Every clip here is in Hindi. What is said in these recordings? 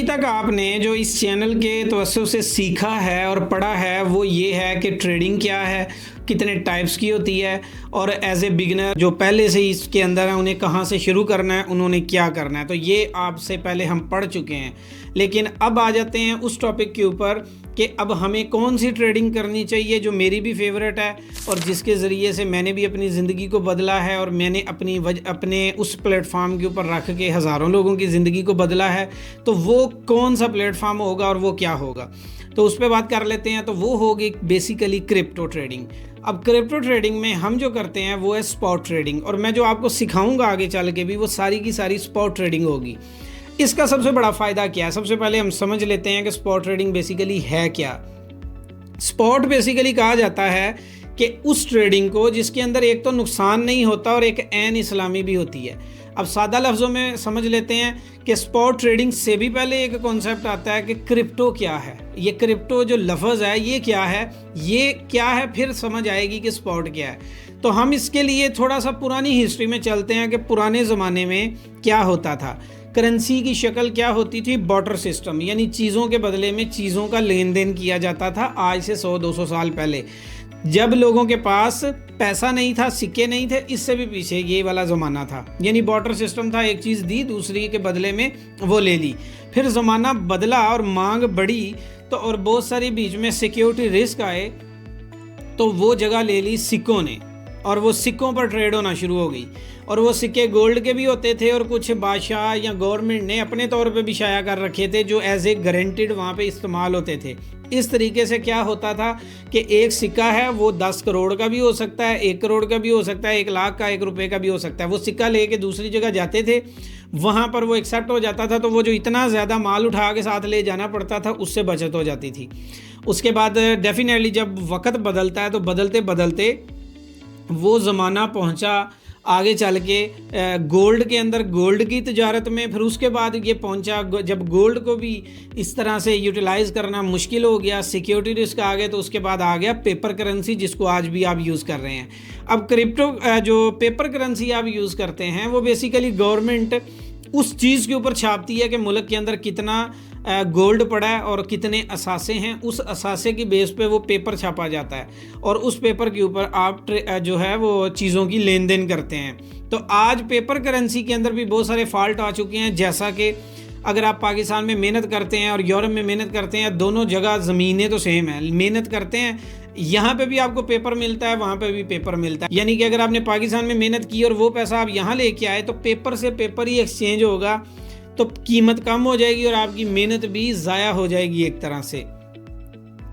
अभी तक आपने जो इस चैनल के तवज्जो से सीखा है और पढ़ा है वो ये है कि ट्रेडिंग क्या है, कितने टाइप्स की होती है और एज ए बिगिनर जो पहले से ही इसके अंदर है उन्हें कहाँ से शुरू करना है, उन्होंने क्या करना है। तो ये आपसे पहले हम पढ़ चुके हैं। लेकिन अब आ जाते हैं उस टॉपिक के ऊपर कि अब हमें कौन सी ट्रेडिंग करनी चाहिए जो मेरी भी फेवरेट है और जिसके ज़रिए से मैंने भी अपनी ज़िंदगी को बदला है और मैंने अपने उस प्लेटफॉर्म के ऊपर रख के हज़ारों लोगों की ज़िंदगी को बदला है। तो वो कौन सा प्लेटफॉर्म होगा और वो क्या होगा, तो उस पर बात कर लेते हैं। तो वो होगी बेसिकली क्रिप्टो ट्रेडिंग। अब क्रिप्टो ट्रेडिंग में हम जो करते हैं वो है स्पॉट ट्रेडिंग, और मैं जो आपको सिखाऊंगा आगे चल के भी वो सारी की सारी स्पॉट ट्रेडिंग होगी। इसका सबसे बड़ा फ़ायदा क्या है, सबसे पहले हम समझ लेते हैं कि स्पॉट ट्रेडिंग बेसिकली है क्या। स्पॉट बेसिकली कहा जाता है कि उस ट्रेडिंग को जिसके अंदर एक तो नुकसान नहीं होता और एक ऐन इस्लामी भी होती है। अब सादा लफ्ज़ों में समझ लेते हैं कि स्पॉट ट्रेडिंग से भी पहले एक कॉन्सेप्ट आता है कि क्रिप्टो क्या है। ये क्रिप्टो जो लफ्ज़ है ये क्या है, फिर समझ आएगी कि स्पॉट क्या है। तो हम इसके लिए थोड़ा सा पुरानी हिस्ट्री में चलते हैं कि पुराने ज़माने में क्या होता था। करेंसी की शक्ल क्या होती थी, बार्टर सिस्टम, यानी चीज़ों के बदले में चीज़ों का लेन देन किया जाता था। आज से 100-200 साल पहले जब लोगों के पास पैसा नहीं था, सिक्के नहीं थे, इससे भी पीछे ये वाला ज़माना था। यानी बार्टर सिस्टम था, एक चीज़ दी दूसरी के बदले में वो ले ली। फिर ज़माना बदला और मांग बढ़ी तो और बहुत सारी बीच में सिक्योरिटी रिस्क आए तो वो जगह ले ली सिक्कों ने, और वो सिक्कों पर ट्रेड होना शुरू हो गई। और वो सिक्के गोल्ड के भी होते थे और कुछ बादशाह या गवर्नमेंट ने अपने तौर पे भी शाया कर रखे थे जो एज ए गारंटीड वहाँ पे इस्तेमाल होते थे। इस तरीके से क्या होता था कि एक सिक्का है वो 10 करोड़ का भी हो सकता है, 1 करोड़ का भी हो सकता है, 1 लाख का, 1 रुपये का भी हो सकता है। वो सिक्का लेके दूसरी जगह जाते थे, वहाँ पर वो एक्सेप्ट हो जाता था। तो वो जो इतना ज़्यादा माल उठा के साथ ले जाना पड़ता था उससे बचत हो जाती थी। उसके बाद डेफिनेटली जब वक्त बदलता है तो बदलते बदलते वो ज़माना पहुंचा आगे चल के गोल्ड के अंदर, गोल्ड की तजारत में। फिर उसके बाद ये पहुंचा जब गोल्ड को भी इस तरह से यूटिलाइज़ करना मुश्किल हो गया, सिक्योरिटी रिस्क आ गए, तो उसके बाद आ गया पेपर करेंसी जिसको आज भी आप यूज़ कर रहे हैं। अब क्रिप्टो जो पेपर करेंसी आप यूज़ करते हैं वो बेसिकली गवर्नमेंट उस चीज़ के ऊपर छापती है कि मुल्क के अंदर कितना गोल्ड पड़ा है और कितने असासे हैं। उस असासे की बेस पे वो पेपर छापा जाता है और उस पेपर के ऊपर आप जो है वो चीज़ों की लेन देन करते हैं। तो आज पेपर करेंसी के अंदर भी बहुत सारे फॉल्ट आ चुके हैं, जैसा कि अगर आप पाकिस्तान में मेहनत करते हैं और यूरोप में मेहनत करते हैं, दोनों जगह ज़मीनें तो सेम है, मेहनत करते हैं, यहाँ पे भी आपको पेपर मिलता है, वहाँ पे भी पेपर मिलता है। यानी कि अगर आपने पाकिस्तान में मेहनत की और वो पैसा आप यहाँ लेके आए तो पेपर से पेपर ही एक्सचेंज होगा, तो कीमत कम हो जाएगी और आपकी मेहनत भी ज़ाया हो जाएगी एक तरह से।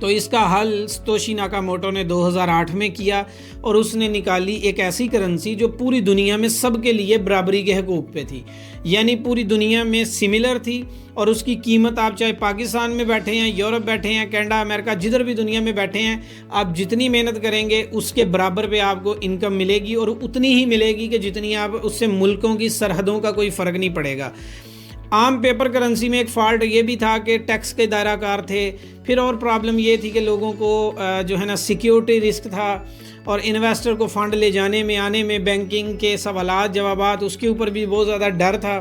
तो इसका हल सतोशी नाकामोटो ने 2008 में किया और उसने निकाली एक ऐसी करेंसी जो पूरी दुनिया में सबके लिए बराबरी के हकूक़ पे थी, यानी पूरी दुनिया में सिमिलर थी। और उसकी कीमत आप चाहे पाकिस्तान में बैठे हैं, यूरोप बैठे हैं, कनाडा, अमेरिका, जिधर भी दुनिया में बैठे हैं, आप जितनी मेहनत करेंगे उसके बराबर पे आपको इनकम मिलेगी और उतनी ही मिलेगी कि जितनी आप उससे मुल्कों की सरहदों का कोई फ़र्क नहीं पड़ेगा। आम पेपर करेंसी में एक फ़ॉल्ट ये भी था कि टैक्स के दायराकार थे। फिर और प्रॉब्लम ये थी कि लोगों को जो है ना सिक्योरिटी रिस्क था और इन्वेस्टर को फ़ंड ले जाने में, आने में, बैंकिंग के सवालात जवाबात, उसके ऊपर भी बहुत ज़्यादा डर था।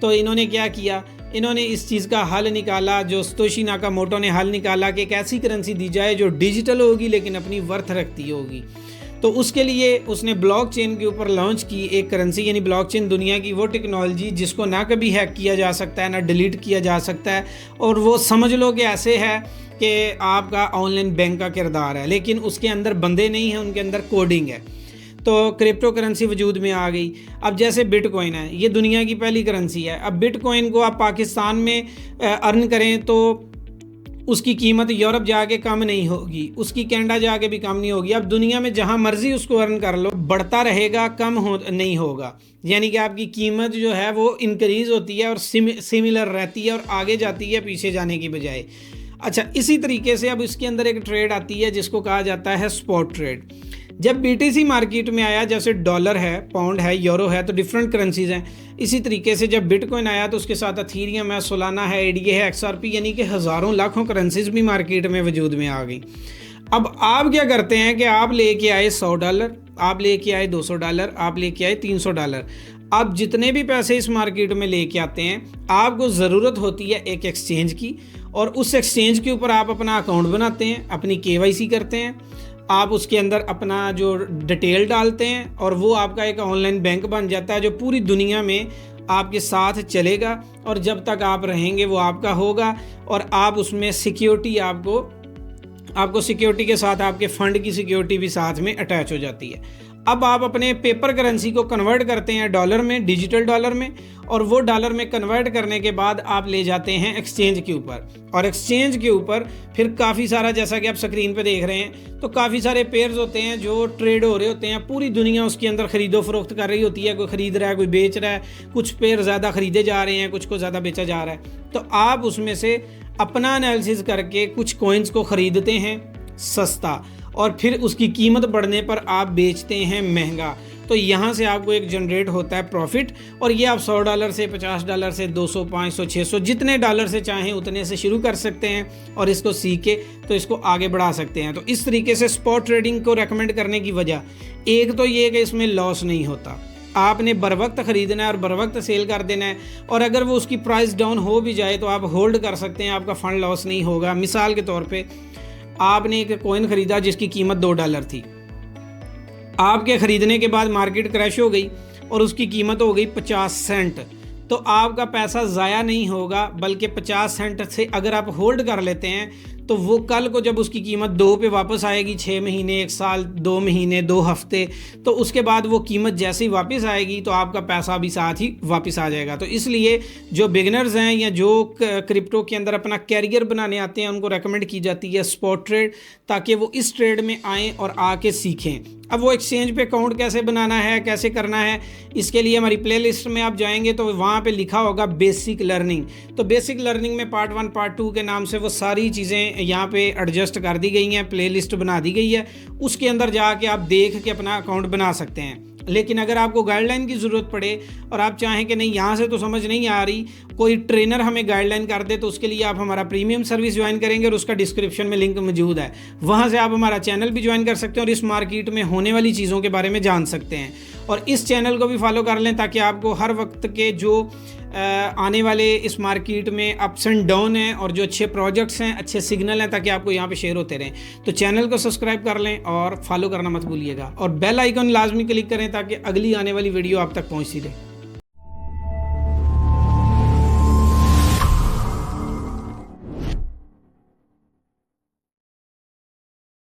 तो इन्होंने क्या किया, इन्होंने इस चीज़ का हल निकाला, जो सतोशी नाकामोटो ने हल निकाला कि एक ऐसी करेंसी दी जाए जो डिजिटल होगी लेकिन अपनी वर्थ रखती होगी। तो उसके लिए उसने ब्लॉकचेन के ऊपर लॉन्च की एक करेंसी, यानी ब्लॉकचेन दुनिया की वो टेक्नोलॉजी जिसको ना कभी हैक किया जा सकता है ना डिलीट किया जा सकता है, और वो समझ लो कि ऐसे है कि आपका ऑनलाइन बैंक का किरदार है, लेकिन उसके अंदर बंदे नहीं हैं, उनके अंदर कोडिंग है। तो क्रिप्टो करेंसी वजूद में आ गई। अब जैसे बिटकॉइन है, ये दुनिया की पहली करेंसी है। अब बिटकॉइन को आप पाकिस्तान में अर्न करें तो उसकी कीमत यूरोप जाके कम नहीं होगी, उसकी कनाडा जाके भी कम नहीं होगी। अब दुनिया में जहां मर्जी उसको अर्न कर लो, बढ़ता रहेगा, कम नहीं होगा। यानी कि आपकी कीमत जो है वो इंक्रीज़ होती है और सिमिलर रहती है और आगे जाती है पीछे जाने की बजाय। अच्छा, इसी तरीके से अब इसके अंदर एक ट्रेड आती है जिसको कहा जाता है स्पॉट ट्रेड। जब BTC मार्केट में आया, जैसे डॉलर है, पाउंड है, यूरो है, तो डिफरेंट करेंसीज हैं। इसी तरीके से जब बिटकॉइन आया तो उसके साथ अथीरियम है, सोलाना है, ADA है, XRP, यानी कि हज़ारों लाखों करेंसीज भी मार्केट में वजूद में आ गई। अब आप क्या करते हैं कि आप लेके आए $100, आप लेके आए $200, आप लेके आए $300। आप जितने भी पैसे इस मार्केट में लेके आते हैं, आपको ज़रूरत होती है एक एक्सचेंज की, और उस एक्सचेंज के ऊपर आप अपना अकाउंट बनाते हैं, अपनी KYC करते हैं, आप उसके अंदर अपना जो डिटेल डालते हैं और वो आपका एक ऑनलाइन बैंक बन जाता है जो पूरी दुनिया में आपके साथ चलेगा, और जब तक आप रहेंगे वो आपका होगा। और आप उसमें सिक्योरिटी आपको सिक्योरिटी के साथ आपके फ़ंड की सिक्योरिटी भी साथ में अटैच हो जाती है। अब आप अपने पेपर करेंसी को कन्वर्ट करते हैं डॉलर में, डिजिटल डॉलर में, और वो डॉलर में कन्वर्ट करने के बाद आप ले जाते हैं एक्सचेंज के ऊपर, और एक्सचेंज के ऊपर फिर काफ़ी सारा, जैसा कि आप स्क्रीन पे देख रहे हैं, तो काफ़ी सारे पेयर्स होते हैं जो ट्रेड हो रहे होते हैं, पूरी दुनिया उसके अंदर ख़रीदो फरोख्त कर रही होती है, कोई ख़रीद रहा है, कोई बेच रहा है, कुछ पेयर ज़्यादा ख़रीदे जा रहे हैं, कुछ को ज़्यादा बेचा जा रहा है। तो आप उसमें से अपना एनालिसिस करके कुछ कॉइन्स को ख़रीदते हैं सस्ता, और फिर उसकी कीमत बढ़ने पर आप बेचते हैं महंगा। तो यहाँ से आपको एक जनरेट होता है प्रॉफिट, और ये आप $100 से, $50 से, 200, 500, 600 जितने डॉलर से चाहें उतने से शुरू कर सकते हैं, और इसको सीख के तो इसको आगे बढ़ा सकते हैं। तो इस तरीके से स्पॉट ट्रेडिंग को रेकमेंड करने की वजह एक तो ये कि इसमें लॉस नहीं होता, आपने बर वक्त ख़रीदना है और बर वक्त सेल कर देना है, और अगर वो उसकी प्राइस डाउन हो भी जाए तो आप होल्ड कर सकते हैं, आपका फ़ंड लॉस नहीं होगा। मिसाल के तौर पे आपने एक कॉइन ख़रीदा जिसकी कीमत $2 थी, आपके ख़रीदने के बाद मार्केट क्रैश हो गई और उसकी कीमत हो गई 50 सेंट, तो आपका पैसा ज़ाया नहीं होगा, बल्कि 50 सेंट से अगर आप होल्ड कर लेते हैं तो वो कल को जब उसकी कीमत 2 पे वापस आएगी, 6 महीने, 1 साल, 2 महीने, 2 हफ्ते, तो उसके बाद वो कीमत जैसे ही वापस आएगी तो आपका पैसा भी साथ ही वापस आ जाएगा। तो इसलिए जो बिगनर्स हैं या जो क्रिप्टो के अंदर अपना कैरियर बनाने आते हैं, उनको रेकमेंड की जाती है स्पॉट ट्रेड, ताकि वो इस ट्रेड में आएँ और आके सीखें। अब वो एक्सचेंज पे अकाउंट कैसे बनाना है, कैसे करना है, इसके लिए हमारी प्लेलिस्ट में आप जाएंगे तो वहाँ पे लिखा होगा बेसिक लर्निंग। तो बेसिक लर्निंग में पार्ट 1, पार्ट 2 के नाम से वो सारी चीज़ें यहाँ पे एडजस्ट कर दी गई हैं, प्लेलिस्ट बना दी गई है, उसके अंदर जाके आप देख के अपना अकाउंट बना सकते हैं। लेकिन अगर आपको गाइडलाइन की ज़रूरत पड़े और आप चाहें कि नहीं यहाँ से तो समझ नहीं आ रही, कोई ट्रेनर हमें गाइडलाइन कर दे, तो उसके लिए आप हमारा प्रीमियम सर्विस ज्वाइन करेंगे, और उसका डिस्क्रिप्शन में लिंक मौजूद है, वहाँ से आप हमारा चैनल भी ज्वाइन कर सकते हैं और इस मार्केट में होने वाली चीज़ों के बारे में जान सकते हैं। और इस चैनल को भी फॉलो कर लें ताकि आपको हर वक्त के जो आने वाले इस मार्केट में अप्स एंड डाउन हैं और जो अच्छे प्रोजेक्ट्स हैं, अच्छे सिग्नल हैं, ताकि आपको यहाँ पे शेयर होते रहें। तो चैनल को सब्सक्राइब कर लें और फॉलो करना मत भूलिएगा, और बेल आइकन लाजमी क्लिक करें ताकि अगली आने वाली वीडियो आप तक पहुँचती रहे।